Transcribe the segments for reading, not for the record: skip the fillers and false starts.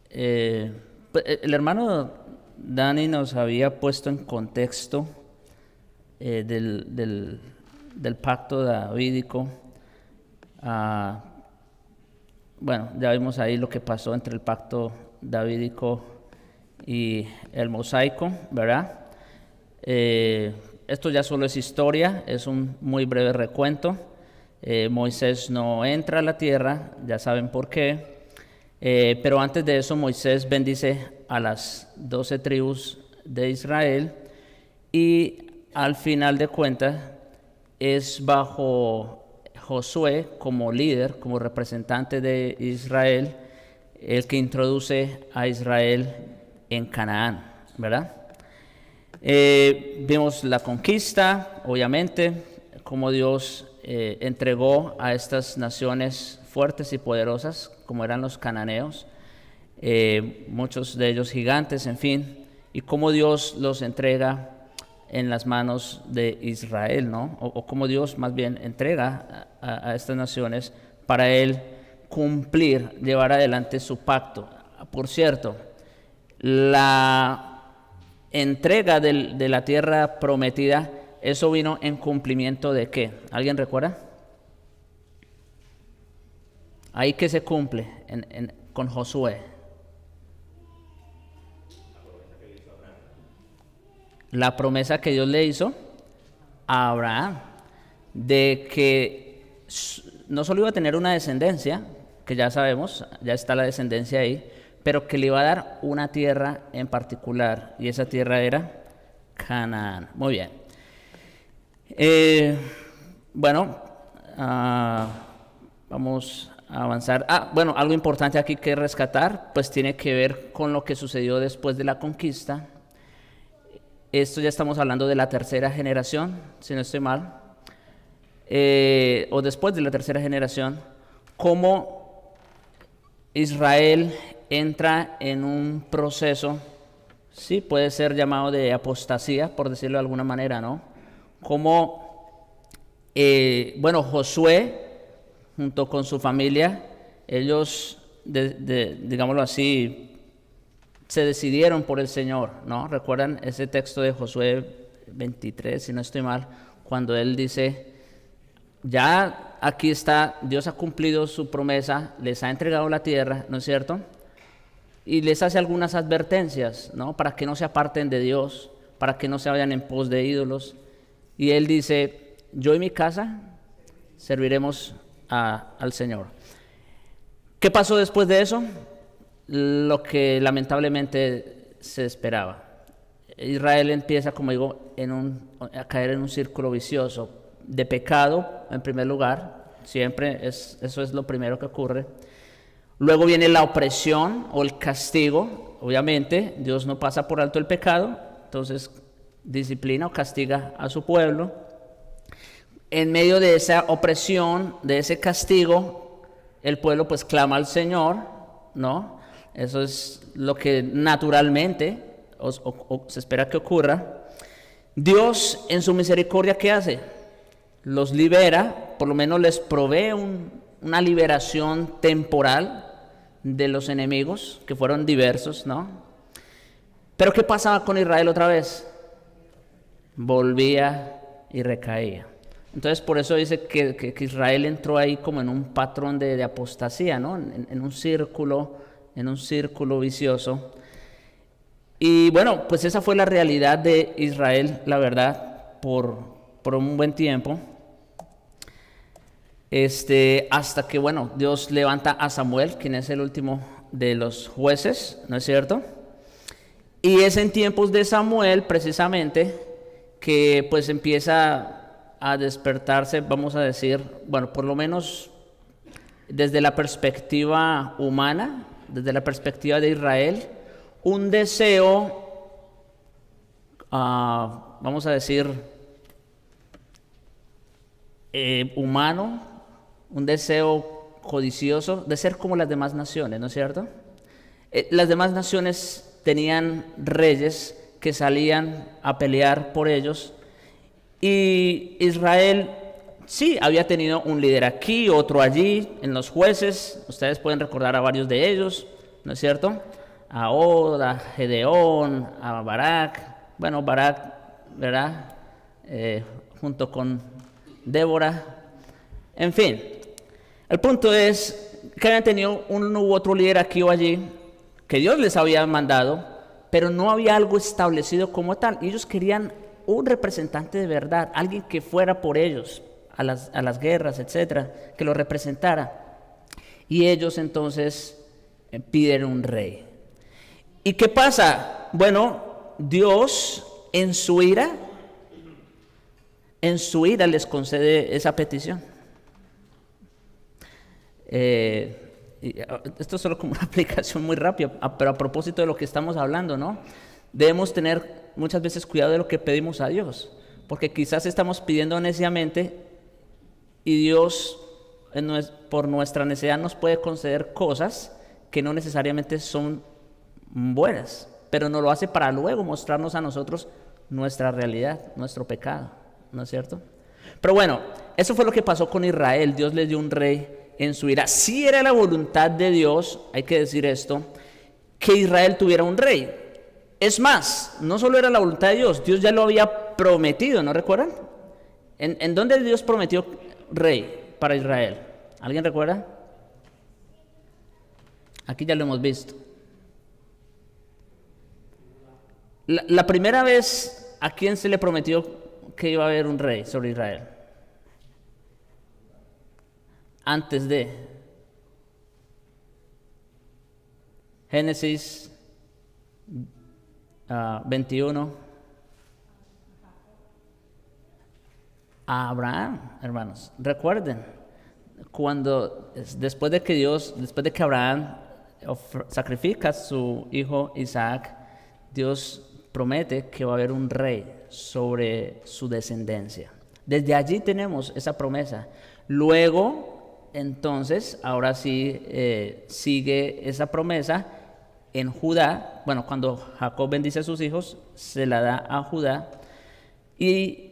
El hermano Dani nos había puesto en contexto del pacto davídico. Ah, bueno, ya vimos ahí lo que pasó entre el pacto davídico y el mosaico, ¿verdad? Esto ya solo es historia, es un muy breve recuento. Moisés no entra a la tierra, ya saben por qué. Pero antes de eso, Moisés bendice a las 12 tribus de Israel y al final de cuentas es bajo Josué como líder, como representante de Israel, el que introduce a Israel en Canaán, ¿verdad? Vimos la conquista, obviamente, como Dios entregó a estas naciones fuertes y poderosas, como eran los cananeos, muchos de ellos gigantes, en fin, y cómo Dios los entrega en las manos de Israel, ¿no? O cómo Dios más bien entrega a estas naciones para Él cumplir, llevar adelante su pacto. Por cierto, la entrega de la tierra prometida, eso vino en cumplimiento de ¿qué? ¿Alguien recuerda? Ahí que se cumple con Josué. La promesa que Dios le hizo a Abraham de que no solo iba a tener una descendencia, que ya sabemos, ya está la descendencia ahí, pero que le iba a dar una tierra en particular, y esa tierra era Canaán. Muy bien. Bueno, vamos a avanzar. Bueno, algo importante aquí que rescatar, pues tiene que ver con lo que sucedió después de la conquista. Esto ya estamos hablando de la tercera generación, si no estoy mal, o después de la tercera generación, cómo Israel entra en un proceso, sí, puede ser llamado de apostasía, por decirlo de alguna manera, ¿no? Como, bueno, Josué, junto con su familia, ellos, digámoslo así, se decidieron por el Señor, ¿no? ¿Recuerdan ese texto de Josué 23, si no estoy mal, cuando él dice, ya aquí está, Dios ha cumplido su promesa, les ha entregado la tierra, ¿no es cierto? Y les hace algunas advertencias, ¿no? Para que no se aparten de Dios, para que no se vayan en pos de ídolos. Y él dice, yo y mi casa serviremos al Señor. ¿Qué pasó después de eso? Lo que lamentablemente se esperaba. Israel empieza, como digo, a caer en un círculo vicioso de pecado, en primer lugar, siempre eso es lo primero que ocurre. Luego viene la opresión o el castigo. Obviamente, Dios no pasa por alto el pecado, entonces disciplina o castiga a su pueblo. En medio de esa opresión, de ese castigo, el pueblo pues clama al Señor, ¿no? Eso es lo que naturalmente o se espera que ocurra. Dios, en su misericordia, ¿qué hace? Los libera, por lo menos les provee una liberación temporal de los enemigos, que fueron diversos, ¿no? Pero ¿qué pasaba con Israel otra vez? Volvía y recaía. Entonces, por eso dice que Israel entró ahí como en un patrón de apostasía, ¿no? En un círculo vicioso. Y bueno, pues esa fue la realidad de Israel, la verdad, por un buen tiempo. Hasta que, bueno, Dios levanta a Samuel, quien es el último de los jueces, ¿no es cierto? Y es en tiempos de Samuel, precisamente, que pues empieza a despertarse, vamos a decir, bueno, por lo menos desde la perspectiva humana, desde la perspectiva de Israel, un deseo, vamos a decir, humano, un deseo codicioso de ser como las demás naciones, ¿no es cierto? Las demás naciones tenían reyes que salían a pelear por ellos, y Israel sí había tenido un líder aquí, otro allí, en los jueces, ustedes pueden recordar a varios de ellos, ¿no es cierto? A Og, a Gedeón, a Barak. Bueno, Barak, ¿verdad? Junto con Débora. En fin, el punto es que habían tenido uno u otro líder aquí o allí que Dios les había mandado, pero no había algo establecido como tal. Ellos querían un representante de verdad, alguien que fuera por ellos a las guerras, etcétera, que lo representara. Y ellos entonces piden un rey. ¿Y qué pasa? Bueno, Dios en su ira les concede esa petición. Esto es solo como una aplicación muy rápida, pero a propósito de lo que estamos hablando, ¿no? Debemos tener muchas veces cuidado de lo que pedimos a Dios, porque quizás estamos pidiendo neciamente y Dios por nuestra necesidad nos puede conceder cosas que no necesariamente son buenas, pero nos lo hace para luego mostrarnos a nosotros nuestra realidad, nuestro pecado, ¿no es cierto? Pero bueno, eso fue lo que pasó con Israel. Dios les dio un rey en su ira. Sí era la voluntad de Dios, hay que decir esto, que Israel tuviera un rey. Es más, no solo era la voluntad de Dios, Dios ya lo había prometido, ¿no recuerdan? ¿En dónde Dios prometió rey para Israel? ¿Alguien recuerda? Aquí ya lo hemos visto. La primera vez, ¿a quién se le prometió que iba a haber un rey sobre Israel? Antes de Génesis 21, a Abraham, hermanos. Recuerden, después de que Abraham sacrifica a su hijo Isaac, Dios promete que va a haber un rey sobre su descendencia. Desde allí tenemos esa promesa. Luego, entonces, ahora sí sigue esa promesa en Judá. Bueno, cuando Jacob bendice a sus hijos, se la da a Judá y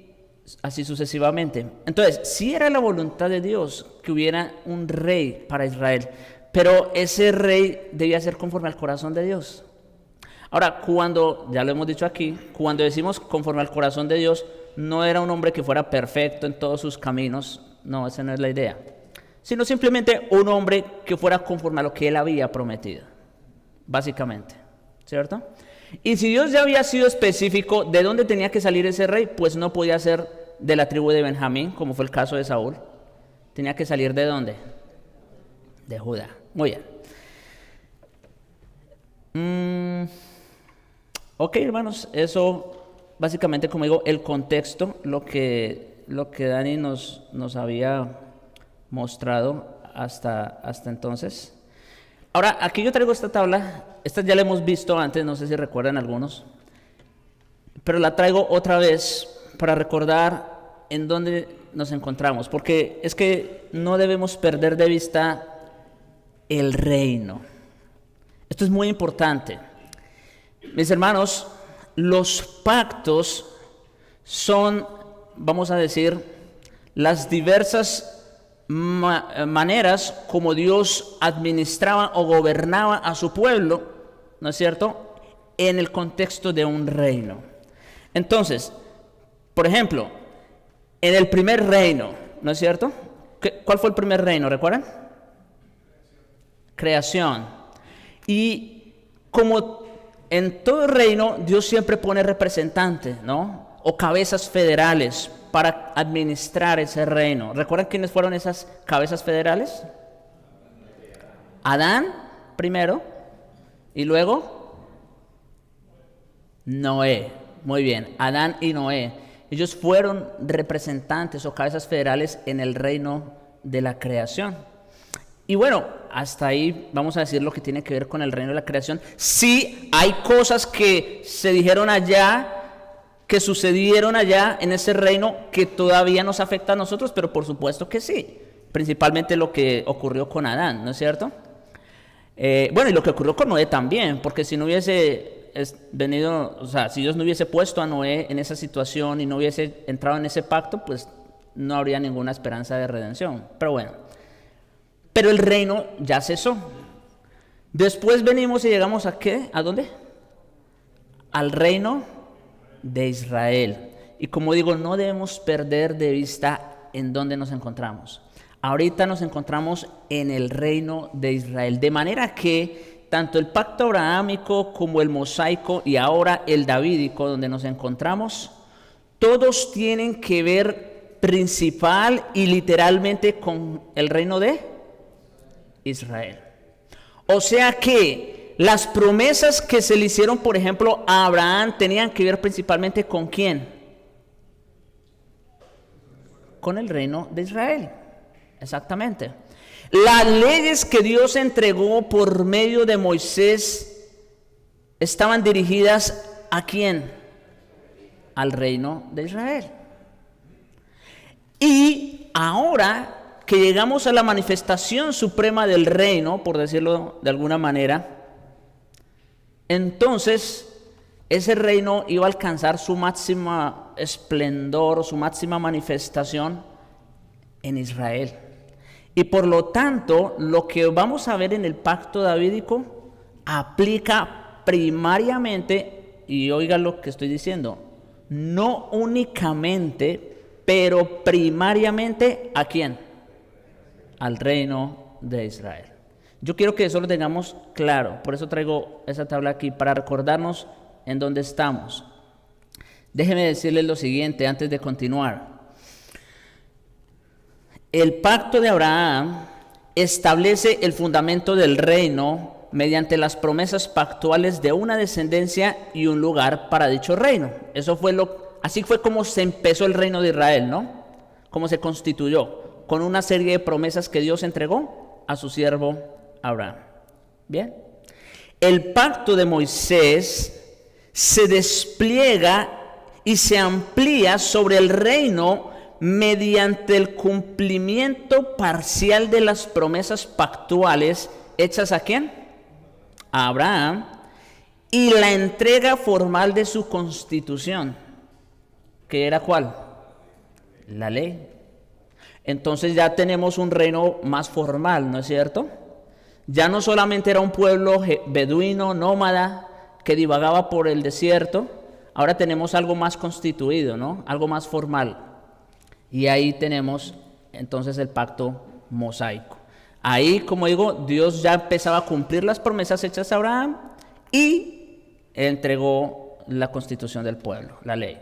así sucesivamente. Entonces, sí era la voluntad de Dios que hubiera un rey para Israel, pero ese rey debía ser conforme al corazón de Dios. Ahora, ya lo hemos dicho aquí, cuando decimos conforme al corazón de Dios, no era un hombre que fuera perfecto en todos sus caminos, no, esa no es la idea, sino simplemente un hombre que fuera conforme a lo que él había prometido, básicamente, ¿cierto? Y si Dios ya había sido específico de dónde tenía que salir ese rey, pues no podía ser de la tribu de Benjamín, como fue el caso de Saúl. Tenía que salir ¿de dónde? De Judá. Muy bien. Ok, hermanos, eso básicamente, como digo, el contexto, lo que Dani nos había mostrado hasta entonces. Ahora, aquí yo traigo esta tabla. Esta ya la hemos visto antes, no sé si recuerdan algunos, pero la traigo otra vez para recordar en dónde nos encontramos, porque es que no debemos perder de vista el reino. Esto es muy importante. Mis hermanos, los pactos son, vamos a decir, las diversas maneras como Dios administraba o gobernaba a su pueblo, ¿no es cierto?, en el contexto de un reino. Entonces, por ejemplo, en el primer reino, ¿no es cierto? ¿Cuál fue el primer reino? ¿Recuerdan? Creación. Y como en todo reino, Dios siempre pone representantes, ¿no? O cabezas federales para administrar ese reino. ¿Recuerdan quiénes fueron esas cabezas federales? Adán primero y luego Noé. Muy bien, Adán y Noé. Ellos fueron representantes o cabezas federales en el reino de la creación. Y bueno, hasta ahí vamos a decir lo que tiene que ver con el reino de la creación. Sí, hay cosas que se dijeron allá, que sucedieron allá en ese reino que todavía nos afecta a nosotros, pero por supuesto que sí. Principalmente lo que ocurrió con Adán, ¿no es cierto? Bueno, y lo que ocurrió con Noé también, porque si no hubiese venido, o sea, si Dios no hubiese puesto a Noé en esa situación y no hubiese entrado en ese pacto, pues no habría ninguna esperanza de redención. Pero bueno. Pero el reino ya cesó. Después venimos y llegamos ¿a qué? ¿A dónde? Al reino de Israel. Y como digo, no debemos perder de vista en dónde nos encontramos. Ahorita nos encontramos en el reino de Israel. De manera que tanto el pacto abrahámico como el mosaico y ahora el davídico, donde nos encontramos, todos tienen que ver principal y literalmente con el reino de Israel. O sea que las promesas que se le hicieron, por ejemplo, a Abraham tenían que ver principalmente ¿con quién? Con el reino de Israel. Exactamente. Las leyes que Dios entregó por medio de Moisés estaban dirigidas ¿a quién? Al reino de Israel. Y ahora que llegamos a la manifestación suprema del reino, por decirlo de alguna manera, entonces ese reino iba a alcanzar su máximo esplendor, su máxima manifestación en Israel. Y por lo tanto, lo que vamos a ver en el pacto davídico aplica primariamente, y oigan lo que estoy diciendo, no únicamente, pero primariamente ¿a quién? Al reino de Israel. Yo quiero que eso lo tengamos claro, por eso traigo esa tabla aquí, para recordarnos en dónde estamos. Déjeme decirles lo siguiente antes de continuar. El pacto de Abraham establece el fundamento del reino mediante las promesas pactuales de una descendencia y un lugar para dicho reino. Así fue como se empezó el reino de Israel, ¿no? Cómo se constituyó, con una serie de promesas que Dios entregó a su siervo Abraham. Bien. El pacto de Moisés se despliega y se amplía sobre el reino mediante el cumplimiento parcial de las promesas pactuales hechas ¿a quién? A Abraham, y la entrega formal de su constitución, que era ¿cuál? La ley. Entonces ya tenemos un reino más formal, ¿no es cierto? Ya no solamente era un pueblo beduino, nómada, que divagaba por el desierto, ahora tenemos algo más constituido, ¿no? Algo más formal. Y ahí tenemos entonces el pacto mosaico. Ahí, como digo, Dios ya empezaba a cumplir las promesas hechas a Abraham y entregó la constitución del pueblo, la ley.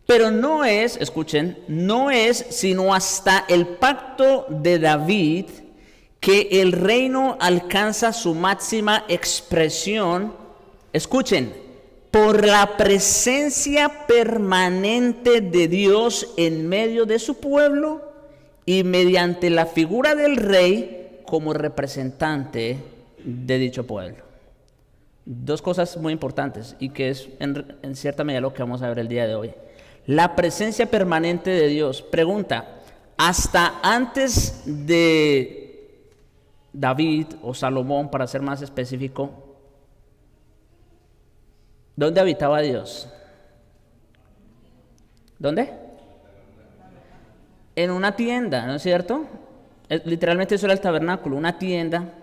Pero no es, escuchen, no es sino hasta el pacto de David que el reino alcanza su máxima expresión, escuchen, por la presencia permanente de Dios en medio de su pueblo y mediante la figura del rey como representante de dicho pueblo. Dos cosas muy importantes y que es en cierta medida lo que vamos a ver el día de hoy. La presencia permanente de Dios. Pregunta, hasta antes de David o Salomón, para ser más específico, ¿dónde habitaba Dios? ¿Dónde? En una tienda, ¿no es cierto? Literalmente eso era el tabernáculo, una tienda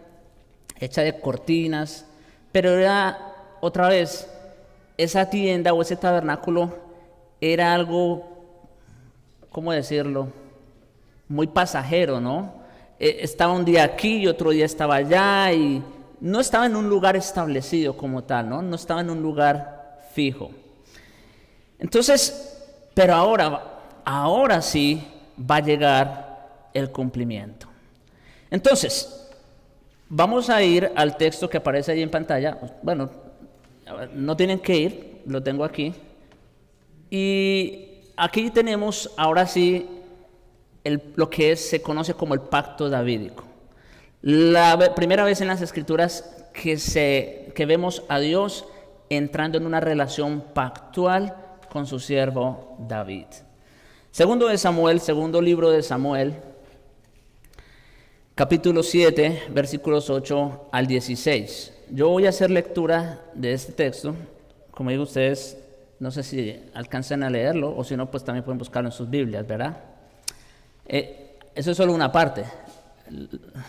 hecha de cortinas, pero era, otra vez, esa tienda o ese tabernáculo era algo, ¿cómo decirlo? Muy pasajero, ¿no? Estaba un día aquí y otro día estaba allá y no estaba en un lugar establecido como tal, ¿no? No estaba en un lugar fijo. Entonces, pero ahora sí va a llegar el cumplimiento. Entonces, vamos a ir al texto que aparece ahí en pantalla. Bueno, no tienen que ir, lo tengo aquí. Y aquí tenemos ahora sí lo que se conoce como el pacto davídico. La primera vez en las Escrituras que vemos a Dios entrando en una relación pactual con su siervo David. Segundo libro de Samuel, capítulo 7, versículos 8 al 16. Yo voy a hacer lectura de este texto. Como digo, ustedes no sé si alcanzan a leerlo, o si no, pues también pueden buscarlo en sus Biblias, ¿verdad? Eso es solo una parte.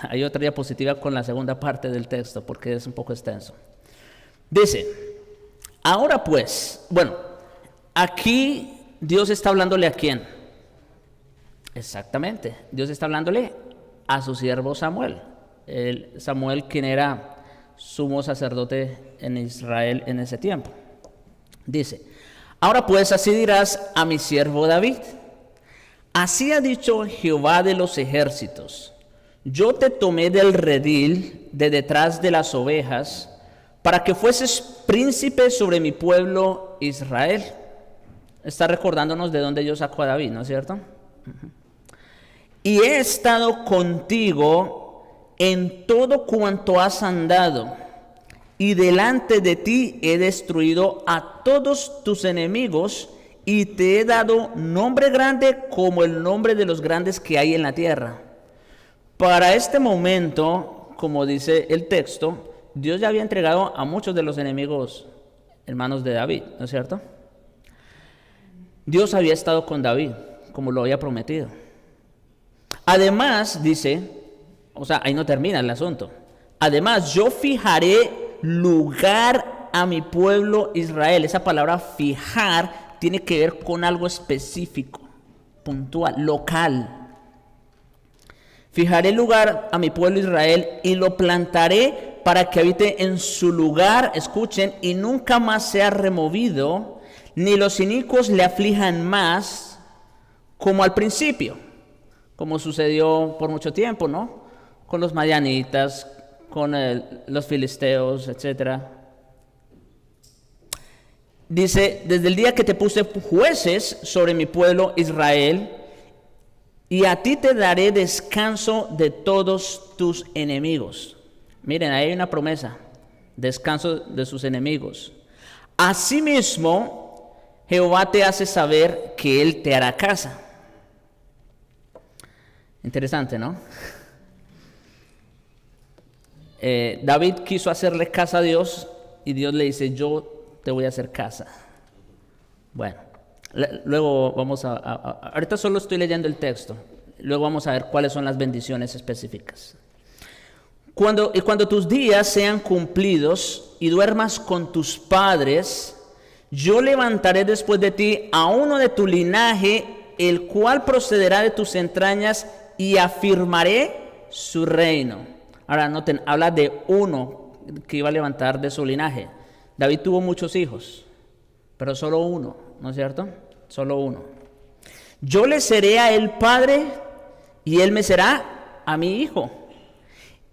hay otra diapositiva con la segunda parte del texto porque es un poco extenso. Dice, ahora pues, bueno, aquí Dios está hablándole ¿a quién? Exactamente, Dios está hablándole a su siervo Samuel. Samuel, quien era sumo sacerdote en Israel en ese tiempo. Dice, ahora pues así dirás a mi siervo David, así ha dicho Jehová de los ejércitos, yo te tomé del redil de detrás de las ovejas, para que fueses príncipe sobre mi pueblo Israel. Está recordándonos de dónde Dios sacó a David, ¿no es cierto? Y he estado contigo en todo cuanto has andado, y delante de ti he destruido a todos tus enemigos, y te he dado nombre grande como el nombre de los grandes que hay en la tierra. Para este momento, como dice el texto, Dios ya había entregado a muchos de los enemigos en manos de David, ¿no es cierto? Dios había estado con David, como lo había prometido. Además, dice, o sea, ahí no termina el asunto. Además, yo fijaré lugar a mi pueblo Israel. Esa palabra fijar tiene que ver con algo específico, puntual, local. Fijaré lugar a mi pueblo Israel y lo plantaré para que habite en su lugar, escuchen, y nunca más sea removido, ni los inicuos le aflijan más, como al principio, como sucedió por mucho tiempo, ¿no? Con los madianitas, con los filisteos, etc. Dice, desde el día que te puse jueces sobre mi pueblo Israel, y a ti te daré descanso de todos tus enemigos. Miren, ahí hay una promesa, descanso de sus enemigos. Asimismo, Jehová te hace saber que Él te hará casa. Interesante, ¿no? David quiso hacerle casa a Dios y Dios le dice, yo te voy a hacer casa. Bueno, luego vamos ahorita solo estoy leyendo el texto, luego vamos a ver cuáles son las bendiciones específicas. Cuando tus días sean cumplidos y duermas con tus padres, yo levantaré después de ti a uno de tu linaje, el cual procederá de tus entrañas, y afirmaré su reino. Ahora noten, habla de uno que iba a levantar de su linaje. David tuvo muchos hijos, pero solo uno, ¿no es cierto? Solo uno. Yo le seré a él padre y él me será a mi hijo.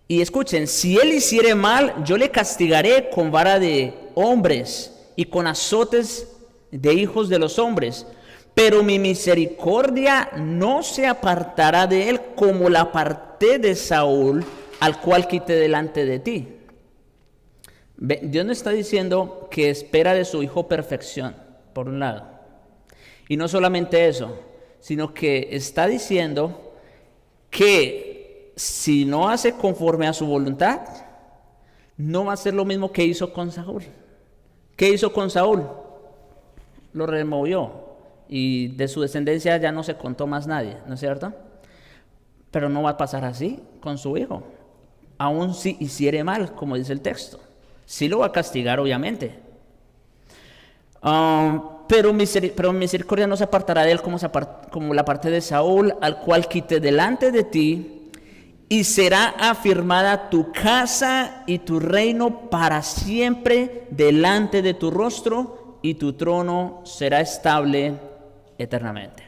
Y escuchen, si él hiciere mal, yo le castigaré con vara de hombres y con azotes de hijos de los hombres. Pero mi misericordia no se apartará de él, como la aparté de Saúl, al cual quité delante de ti. Dios no está diciendo que espera de su hijo perfección, por un lado. Y no solamente eso, sino que está diciendo que si no hace conforme a su voluntad, no va a ser lo mismo que hizo con Saúl. ¿Qué hizo con Saúl? Lo removió. Y de su descendencia ya no se contó más nadie, ¿no es cierto? Pero no va a pasar así con su hijo. Aun si hiciere mal, como dice el texto. Sí lo va a castigar, obviamente. Pero misericordia no se apartará de él como la parte de Saúl, al cual quité delante de ti, y será afirmada tu casa y tu reino para siempre delante de tu rostro, y tu trono será estable eternamente.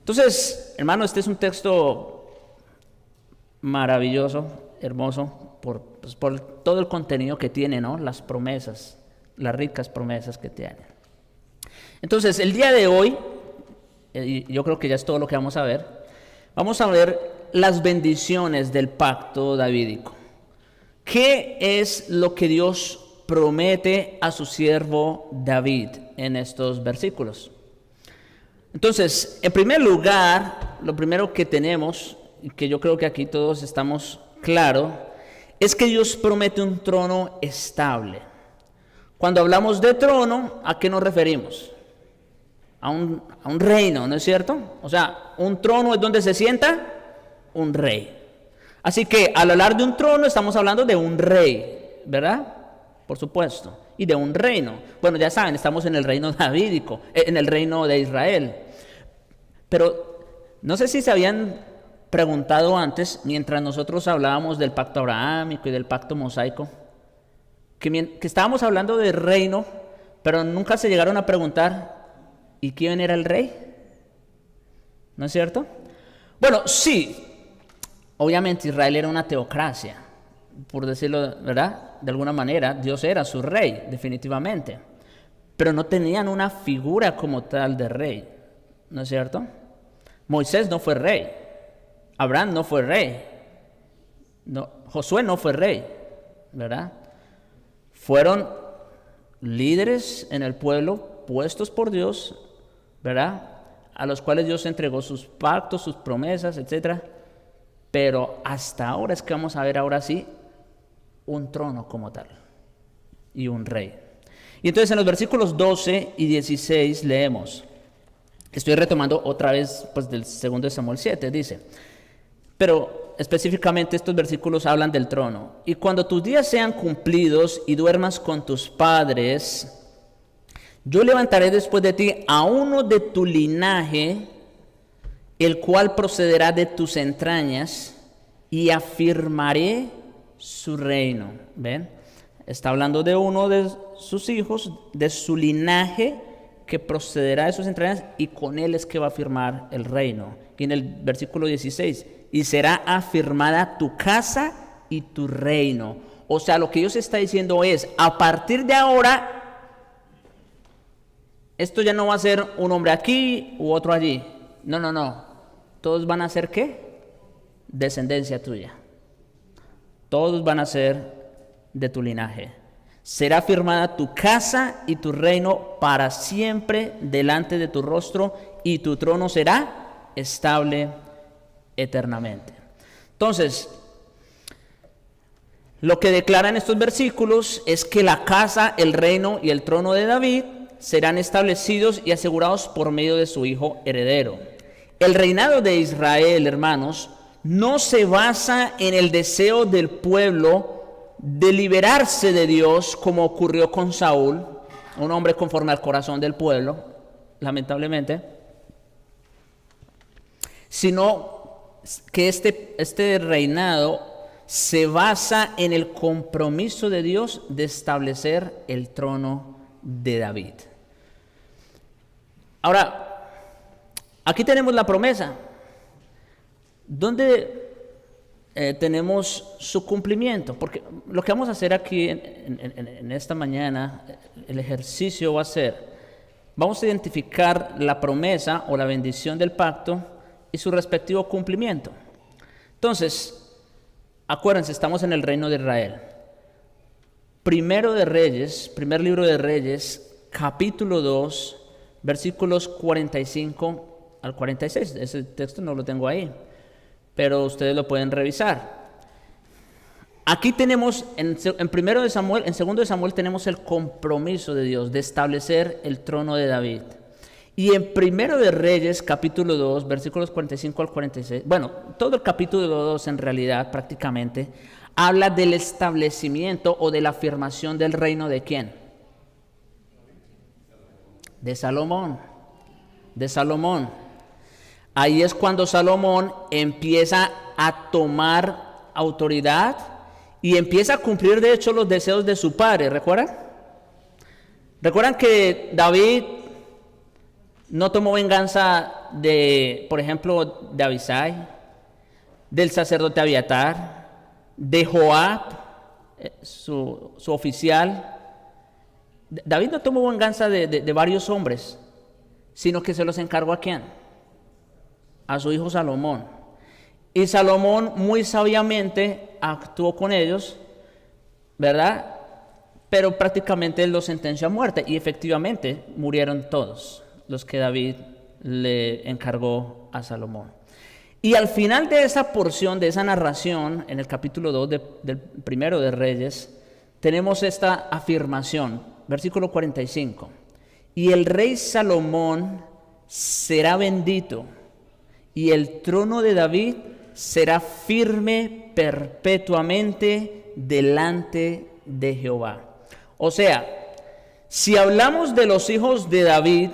Entonces, hermano, este es un texto maravilloso, hermoso, por todo el contenido que tiene, ¿no? Las promesas, las ricas promesas que tiene. Entonces, el día de hoy, yo creo que ya es todo lo que vamos a ver las bendiciones del pacto davídico. ¿Qué es lo que Dios promete a su siervo David en estos versículos? Entonces, en primer lugar, lo primero que tenemos, y que yo creo que aquí todos estamos claros, es que Dios promete un trono estable. Cuando hablamos de trono, ¿a qué nos referimos? A un reino, ¿no es cierto? O sea, un trono es donde se sienta un rey. Así que al hablar de un trono estamos hablando de un rey, ¿verdad? Por supuesto. Y de un reino. Bueno, ya saben, estamos en el reino davídico, en el reino de Israel. Pero no sé si se habían preguntado antes, mientras nosotros hablábamos del pacto abrahámico y del pacto mosaico, que estábamos hablando del reino, pero nunca se llegaron a preguntar, ¿y quién era el rey? ¿No es cierto? Bueno, sí, obviamente Israel era una teocracia, por decirlo, ¿verdad? De alguna manera, Dios era su rey, definitivamente, pero no tenían una figura como tal de rey, ¿no es cierto? Moisés no fue rey, Abraham no fue rey, no, Josué no fue rey, ¿verdad? Fueron líderes en el pueblo puestos por Dios, ¿verdad? A los cuales Dios entregó sus pactos, sus promesas, etc. Pero hasta ahora es que vamos a ver ahora sí un trono como tal y un rey. Y entonces en los versículos 12 y 16 leemos, estoy retomando otra vez pues del 2 Samuel 7, dice, pero específicamente estos versículos hablan del trono. Y cuando tus días sean cumplidos y duermas con tus padres, yo levantaré después de ti a uno de tu linaje, el cual procederá de tus entrañas, y afirmaré su reino. ¿Ven? Está hablando de uno de sus hijos, de su linaje, que procederá de sus entrañas, y con él es que va a afirmar el reino. Y en el versículo 16, y será afirmada tu casa y tu reino. O sea, lo que Dios está diciendo es, a partir de ahora, esto ya no va a ser un hombre aquí u otro allí. No. Todos van a ser ¿qué? Descendencia tuya. Todos van a ser de tu linaje. Será firmada tu casa y tu reino para siempre delante de tu rostro, y tu trono será estable eternamente. Entonces, lo que declaran estos versículos es que la casa, el reino y el trono de David serán establecidos y asegurados por medio de su hijo heredero. El reinado de Israel, hermanos, no se basa en el deseo del pueblo de liberarse de Dios, como ocurrió con Saúl, un hombre conforme al corazón del pueblo, lamentablemente, sino que este reinado se basa en el compromiso de Dios de establecer el trono de David. Ahora, aquí tenemos la promesa. ¿Dónde tenemos su cumplimiento? Porque lo que vamos a hacer aquí en esta mañana, el ejercicio va a ser, vamos a identificar la promesa o la bendición del pacto y su respectivo cumplimiento. Entonces, acuérdense, estamos en el reino de Israel. Primer libro de Reyes, capítulo 2, versículos 45 al 46. Ese texto no lo tengo ahí, pero ustedes lo pueden revisar. Aquí tenemos, en 2 de Samuel tenemos el compromiso de Dios de establecer el trono de David. Y en 1 de Reyes, capítulo 2, versículos 45 al 46, bueno, todo el capítulo 2 en realidad prácticamente habla del establecimiento o de la afirmación del reino ¿de quién? De Salomón. Ahí es cuando Salomón empieza a tomar autoridad y empieza a cumplir de hecho los deseos de su padre, ¿recuerdan? ¿Recuerdan que David no tomó venganza de, por ejemplo, de Abisai, del sacerdote Abiatar, de Joab, su oficial? David no tomó venganza de varios hombres, sino que se los encargó ¿a quién? A su hijo Salomón. Y Salomón muy sabiamente actuó con ellos, ¿verdad? Pero prácticamente él los sentenció a muerte, y efectivamente murieron todos los que David le encargó a Salomón. Y al final de esa porción, de esa narración, en el capítulo 2 del primero de Reyes, tenemos esta afirmación, versículo 45. Y el rey Salomón será bendito, y el trono de David será firme perpetuamente delante de Jehová. O sea, si hablamos de los hijos de David,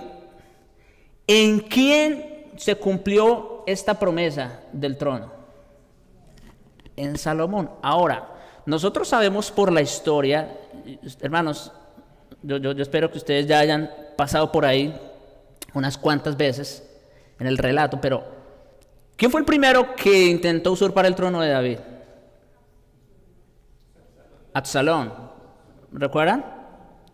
¿en quién se cumplió esta promesa del trono? En Salomón. Ahora, nosotros sabemos por la historia, hermanos, yo espero que ustedes ya hayan pasado por ahí unas cuantas veces en el relato, pero ¿quién fue el primero que intentó usurpar el trono de David? Absalón. ¿Recuerdan?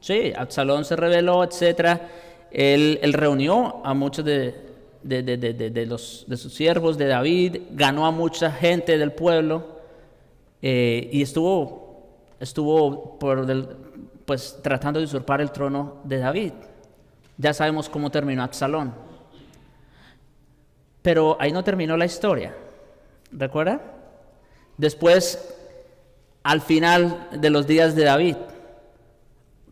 Sí, Absalón se rebeló, etcétera. Él reunió a muchos de sus siervos de David, ganó a mucha gente del pueblo y estuvo pues tratando de usurpar el trono de David. Ya sabemos cómo terminó Absalón. Pero ahí no terminó la historia. ¿Recuerda? Después, al final de los días de David,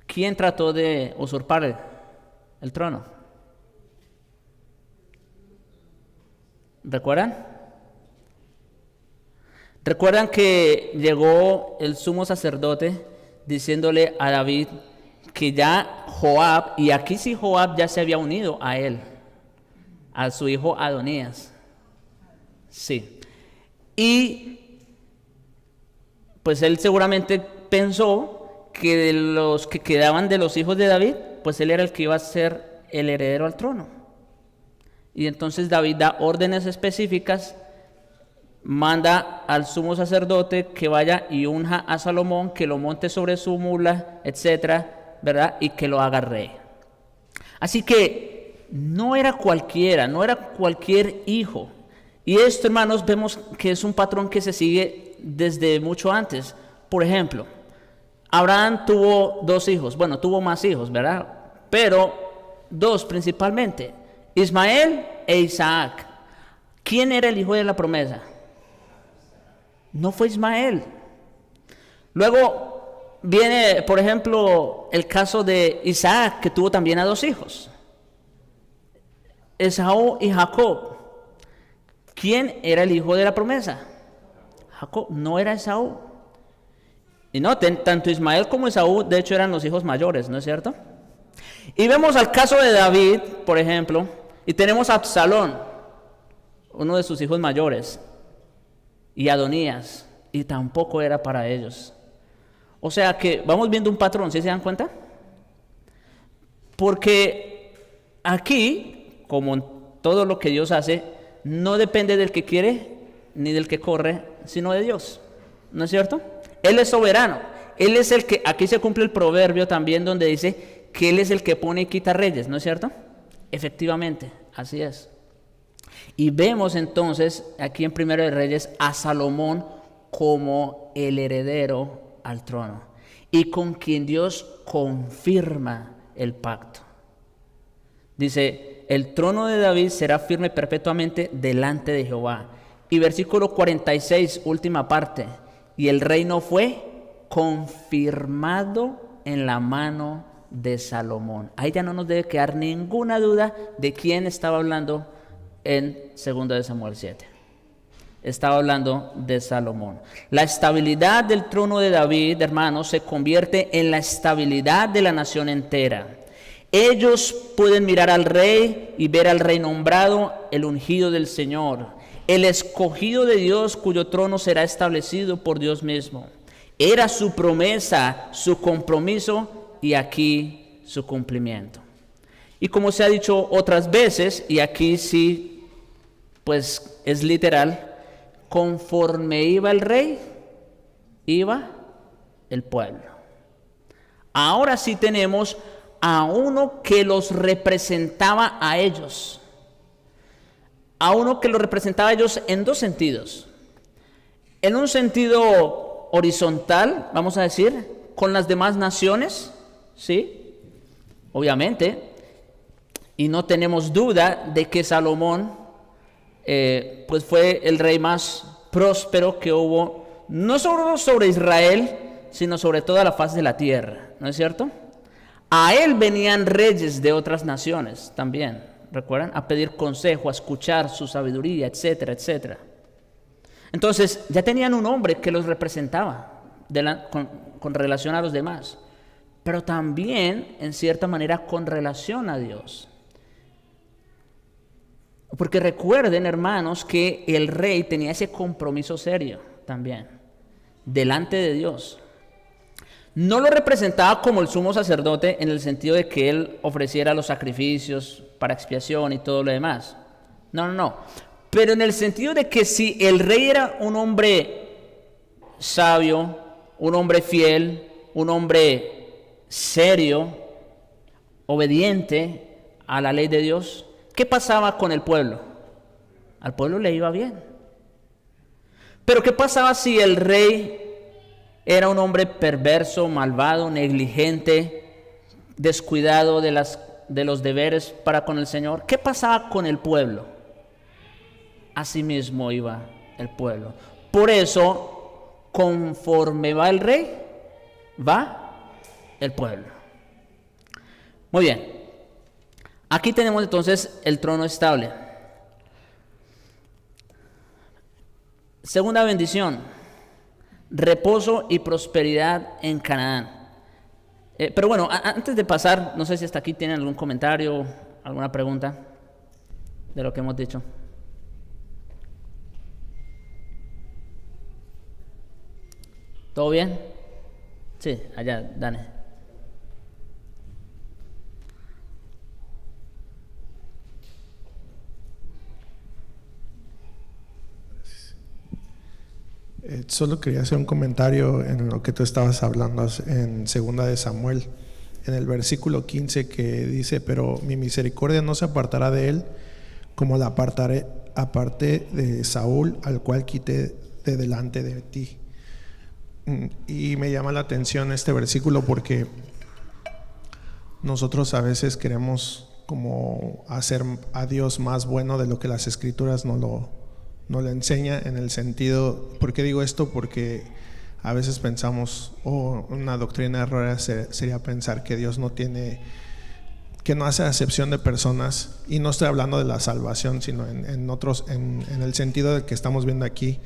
¿quién trató de usurpar el trono? ¿Recuerdan? ¿Recuerdan que llegó el sumo sacerdote diciéndole a David que ya Joab, y aquí sí Joab ya se había unido a él, a su hijo Adonías? Sí. Y pues él seguramente pensó que de los que quedaban de los hijos de David, pues él era el que iba a ser el heredero al trono. Y entonces David da órdenes específicas, manda al sumo sacerdote que vaya y unja a Salomón, que lo monte sobre su mula, etcétera, ¿verdad? Y que lo haga rey. Así que no era cualquiera, no era cualquier hijo. Y esto, hermanos, vemos que es un patrón que se sigue desde mucho antes. Por ejemplo, Abraham tuvo 2 hijos, bueno, tuvo más hijos, ¿verdad? Pero 2 principalmente, Ismael e Isaac. ¿Quién era el hijo de la promesa? No fue Ismael. Luego viene, por ejemplo, el caso de Isaac, que tuvo también a 2 hijos, Esaú y Jacob. ¿Quién era el hijo de la promesa? Jacob, no era Esaú. Y noten, tanto Ismael como Esaú, de hecho, eran los hijos mayores, ¿no es cierto? Y vemos al caso de David, por ejemplo, y tenemos a Absalón, uno de sus hijos mayores, y Adonías, y tampoco era para ellos. O sea que vamos viendo un patrón, ¿sí se dan cuenta? Porque aquí, como en todo lo que Dios hace, no depende del que quiere ni del que corre, sino de Dios, ¿no es cierto? Él es soberano. Él es el que, aquí se cumple el proverbio también donde dice que Él es el que pone y quita reyes, ¿no es cierto? Efectivamente, así es. Y vemos entonces aquí en Primero de Reyes a Salomón como el heredero al trono y con quien Dios confirma el pacto. Dice, el trono de David será firme perpetuamente delante de Jehová. Y versículo 46, última parte, y el reino fue confirmado en la mano de Salomón. Ahí ya no nos debe quedar ninguna duda de quién estaba hablando en 2 de Samuel 7. Estaba hablando de Salomón. La estabilidad del trono de David, hermanos, se convierte en la estabilidad de la nación entera. Ellos pueden mirar al rey y ver al rey nombrado, el ungido del Señor, el escogido de Dios, cuyo trono será establecido por Dios mismo. Era su promesa, su compromiso, y aquí su cumplimiento. Y como se ha dicho otras veces, y aquí sí, pues es literal, conforme iba el rey, iba el pueblo. Ahora sí tenemos a uno que los representaba a ellos. A uno que los representaba a ellos en 2 sentidos. En un sentido horizontal, vamos a decir, con las demás naciones, ¿sí? Obviamente. Y no tenemos duda de que Salomón pues fue el rey más próspero que hubo, no solo sobre Israel, sino sobre toda la faz de la tierra, ¿no es cierto? A él venían reyes de otras naciones también, ¿recuerdan? A pedir consejo, a escuchar su sabiduría, etcétera, etcétera. Entonces ya tenían un hombre que los representaba con relación a los demás, pero también en cierta manera con relación a Dios. Porque recuerden, hermanos, que el rey tenía ese compromiso serio también delante de Dios. No lo representaba como el sumo sacerdote en el sentido de que él ofreciera los sacrificios para expiación y todo lo demás. No. Pero en el sentido de que si el rey era un hombre sabio, un hombre fiel, un hombre serio, obediente a la ley de Dios, ¿qué pasaba con el pueblo? Al pueblo le iba bien. Pero ¿qué pasaba si el rey era un hombre perverso, malvado, negligente, descuidado de los deberes para con el Señor? ¿Qué pasaba con el pueblo? Así mismo iba el pueblo. Por eso, conforme va el rey, va el pueblo. Muy bien. Aquí tenemos entonces el trono estable. Segunda bendición, reposo y prosperidad en Canaán. Pero bueno, antes de pasar, no sé si hasta aquí tienen algún comentario, alguna pregunta de lo que hemos dicho. ¿Todo bien? Sí, allá, Dane. Solo quería hacer un comentario en lo que tú estabas hablando en Segunda de Samuel, en el versículo 15, que dice: pero mi misericordia no se apartará de él, como la aparté de Saúl, al cual quité de delante de ti. Y me llama la atención este versículo porque nosotros a veces queremos como hacer a Dios más bueno de lo que las Escrituras no le enseña, en el sentido, ¿por qué digo esto? Porque a veces pensamos, una doctrina errónea sería pensar que Dios que no hace acepción de personas, y no estoy hablando de la salvación, sino en otros, en el sentido de que estamos viendo aquí,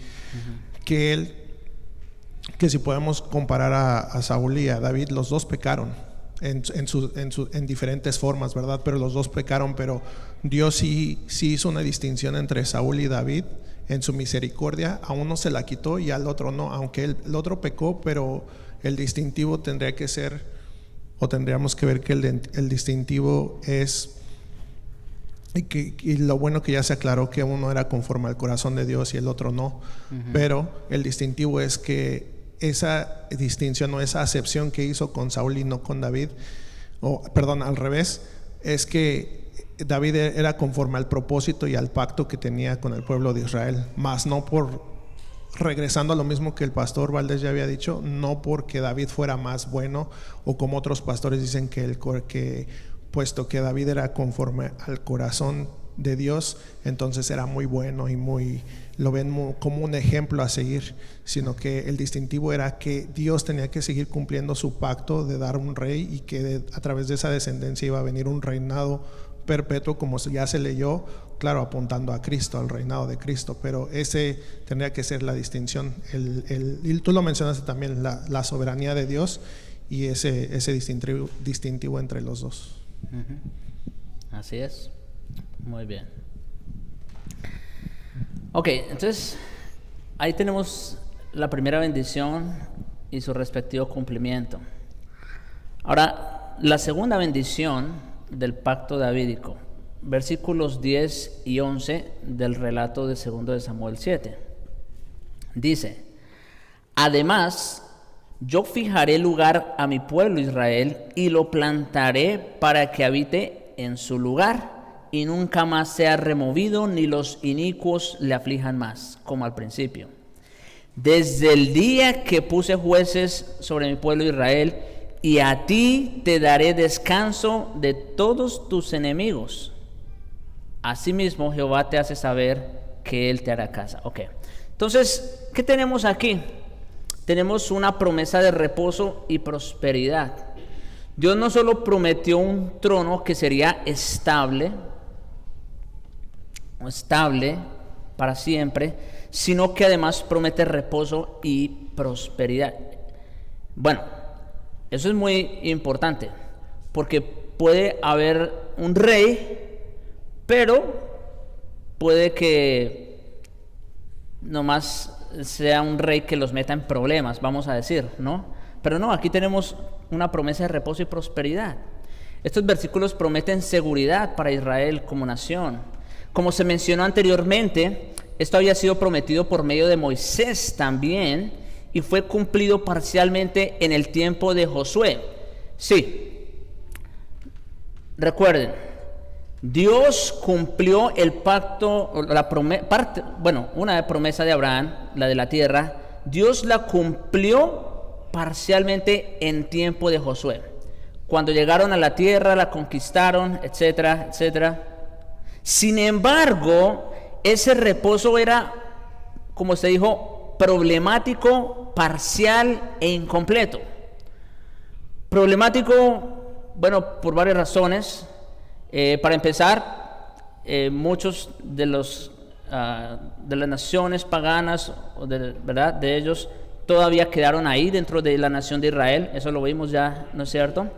que si podemos comparar a Saúl y a David, los dos pecaron en diferentes formas, ¿verdad? Pero los dos pecaron, pero Dios sí hizo una distinción entre Saúl y David en su misericordia. A uno se la quitó y al otro no, aunque el otro pecó, pero el distintivo tendría que ser, o tendríamos que ver que el distintivo es, y lo bueno que ya se aclaró que uno era conforme al corazón de Dios y el otro no, pero el distintivo es que esa distinción o esa acepción que hizo con Saúl y no con David, perdón, al revés, es que David era conforme al propósito y al pacto que tenía con el pueblo de Israel, más no por, regresando a lo mismo que el pastor Valdés ya había dicho, no porque David fuera más bueno, o como otros pastores dicen que puesto que David era conforme al corazón de Dios, entonces era muy bueno y lo ven como un ejemplo a seguir, sino que el distintivo era que Dios tenía que seguir cumpliendo su pacto de dar un rey, y que a través de esa descendencia iba a venir un reinado perpetuo, como ya se leyó, claro, apuntando a Cristo, al reinado de Cristo, pero ese tendría que ser la distinción. Y tú lo mencionaste también, la soberanía de Dios y ese distintivo entre los dos. Así es. Muy bien. Ok, entonces ahí tenemos la primera bendición y su respectivo cumplimiento. Ahora, la segunda bendición del pacto davídico, versículos 10 y 11 del relato de 2 de Samuel 7. Dice: además, yo fijaré lugar a mi pueblo Israel y lo plantaré para que habite en su lugar, y nunca más sea removido, ni los inicuos le aflijan más, como al principio. Desde el día que puse jueces sobre mi pueblo Israel, y a ti te daré descanso de todos tus enemigos. Asimismo, Jehová te hace saber que Él te hará casa. Ok, entonces, ¿qué tenemos aquí? Tenemos una promesa de reposo y prosperidad. Dios no solo prometió un trono que sería estable, para siempre, sino que además promete reposo y prosperidad. Bueno, eso es muy importante, porque puede haber un rey, pero puede que nomás sea un rey que los meta en problemas, vamos a decir, ¿no? Pero no, aquí tenemos una promesa de reposo y prosperidad. Estos versículos prometen seguridad para Israel como nación. Como se mencionó anteriormente, esto había sido prometido por medio de Moisés también y fue cumplido parcialmente en el tiempo de Josué. Sí, recuerden, Dios cumplió el pacto, una promesa de Abraham, la de la tierra, Dios la cumplió parcialmente en tiempo de Josué. Cuando llegaron a la tierra, la conquistaron, etcétera, etcétera. Sin embargo, ese reposo era, como se dijo, problemático, parcial e incompleto. Problemático, bueno, por varias razones. Para empezar, muchos de las naciones paganas, ¿verdad?, de ellos, todavía quedaron ahí dentro de la nación de Israel. Eso lo vimos ya, ¿no es cierto?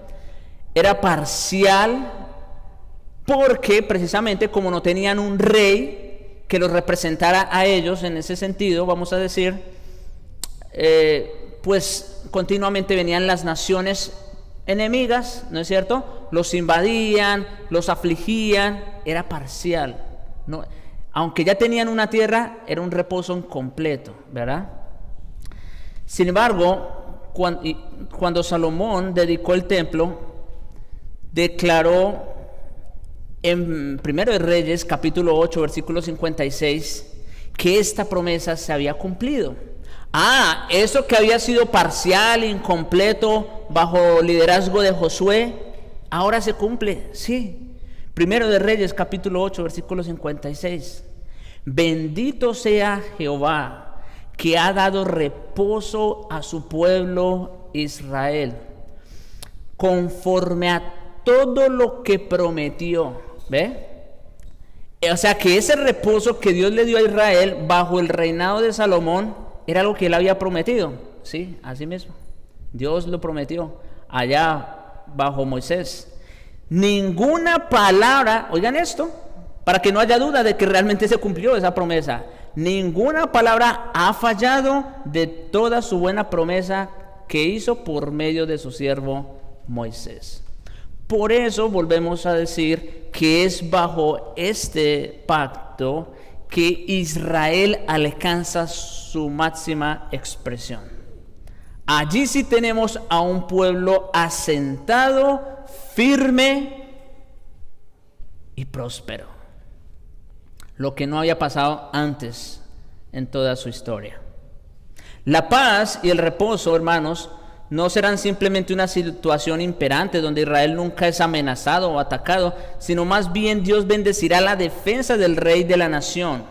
Era parcial porque precisamente como no tenían un rey que los representara a ellos en ese sentido, vamos a decir, pues continuamente venían las naciones enemigas, ¿no es cierto? Los invadían, los afligían, era parcial, ¿no? Aunque ya tenían una tierra, era un reposo incompleto, ¿verdad? Sin embargo, cuando Salomón dedicó el templo, declaró en 1 de Reyes, capítulo 8, versículo 56, que esta promesa se había cumplido. Eso que había sido parcial, incompleto, bajo liderazgo de Josué, ahora se cumple, sí. 1 de Reyes, capítulo 8, versículo 56. Bendito sea Jehová, que ha dado reposo a su pueblo Israel, conforme a todo lo que prometió. ¿Ve? O sea que ese reposo que Dios le dio a Israel bajo el reinado de Salomón era lo que él había prometido. Sí, así mismo. Dios lo prometió allá bajo Moisés. Ninguna palabra, oigan esto, para que no haya duda de que realmente se cumplió esa promesa. Ninguna palabra ha fallado de toda su buena promesa que hizo por medio de su siervo Moisés. Por eso volvemos a decir que es bajo este pacto que Israel alcanza su máxima expresión. Allí sí tenemos a un pueblo asentado, firme y próspero. Lo que no había pasado antes en toda su historia. La paz y el reposo, hermanos, no serán simplemente una situación imperante donde Israel nunca es amenazado o atacado, sino más bien Dios bendecirá la defensa del rey de la nación.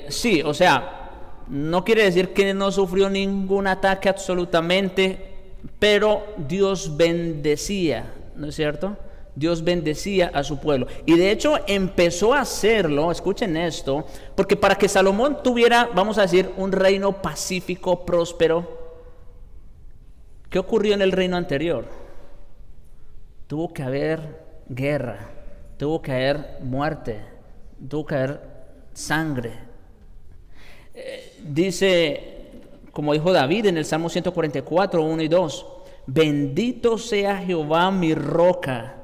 Sí, o sea, no quiere decir que no sufrió ningún ataque absolutamente, pero Dios bendecía, ¿no es cierto? Dios bendecía a su pueblo. Y de hecho empezó a hacerlo, escuchen esto, porque para que Salomón tuviera, vamos a decir, un reino pacífico, próspero, ¿qué ocurrió en el reino anterior? Tuvo que haber guerra, tuvo que haber muerte, tuvo que haber sangre. Dice, como dijo David en el Salmo 144, 1 y 2, bendito sea Jehová mi roca,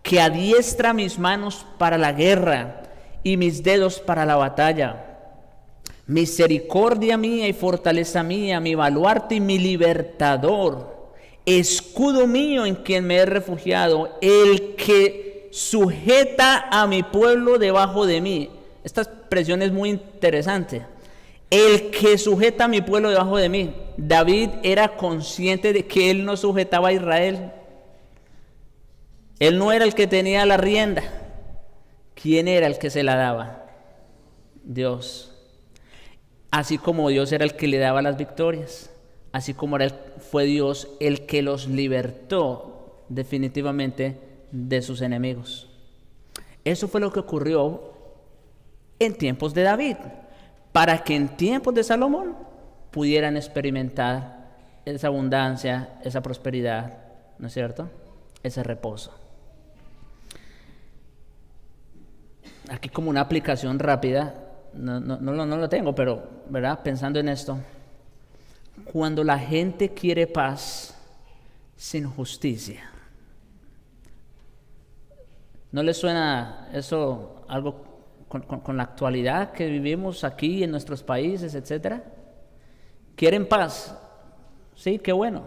que adiestra mis manos para la guerra y mis dedos para la batalla. Misericordia mía y fortaleza mía, mi baluarte y mi libertador, escudo mío en quien me he refugiado, el que sujeta a mi pueblo debajo de mí. Esta expresión es muy interesante. El que sujeta a mi pueblo debajo de mí. David era consciente de que él no sujetaba a Israel. Él no era el que tenía la rienda. ¿Quién era el que se la daba? Dios. Así como Dios era el que le daba las victorias, así como fue Dios el que los libertó definitivamente de sus enemigos. Eso fue lo que ocurrió en tiempos de David, para que en tiempos de Salomón pudieran experimentar esa abundancia, esa prosperidad, ¿no es cierto? Ese reposo. Aquí como una aplicación rápida, no lo tengo, pero ¿verdad? Pensando en esto, cuando la gente quiere paz sin justicia, ¿no les suena eso algo con la actualidad que vivimos aquí en nuestros países, etcétera? ¿Quieren paz? Sí, qué bueno,